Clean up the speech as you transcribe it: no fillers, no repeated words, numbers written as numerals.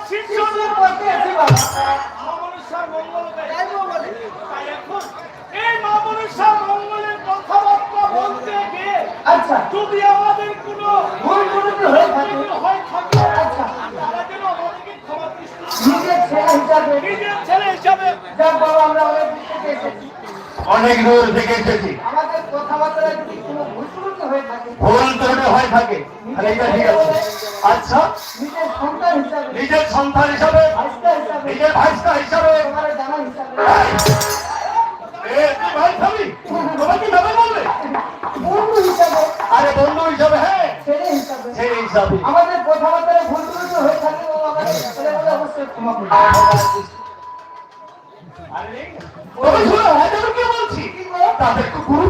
শিষ্যদের করতে আছি বাবা। মা মনসার মঙ্গল তাই বলে। তাই এখন এই মা মনসার মঙ্গলের কথাবার্তা বলতে গিয়ে আচ্ছা যদি আমাদের কোনো ভুল ত্রুটি হয়ে থাকে আচ্ছা তারা যেন আমাদেরকে ক্ষমা দৃষ্টি নিজের ছেলে হিসাবে যাক বাবা আমরা অনেক দূর থেকে এসেছি। অনেক দূর থেকে এসেছি। আমাদের কথাবার্তায় যদি কোনো ভুল ত্রুটি হয়ে থাকে ভুল ত্রুটি হয়ে থাকে তাহলে এটা ঠিক আছে। আচ্ছা নিজের সন্তান হিসাবে নিজের সন্তান হিসাবে ভাইস্তা হিসাবে নিজের ভাইস্তা হিসাবে তোমার জানা হিসাবে তুই ভাই খাবি তোমার কি ব্যাপার বলবে? বন্ধু হিসাবে আরে বন্ধু হিসাবে হ্যাঁ ছেলে হিসাবে সেই হিসাবে আমাদের কথাবার্তায় ভুল ত্রুটি হয়ে থাকে ও আমাদের ছেলে বলে অবশ্যই ক্ষমা করবে। তবে শোনো, হ্যাঁ, আমি কি বলছি? তাদের কুকুর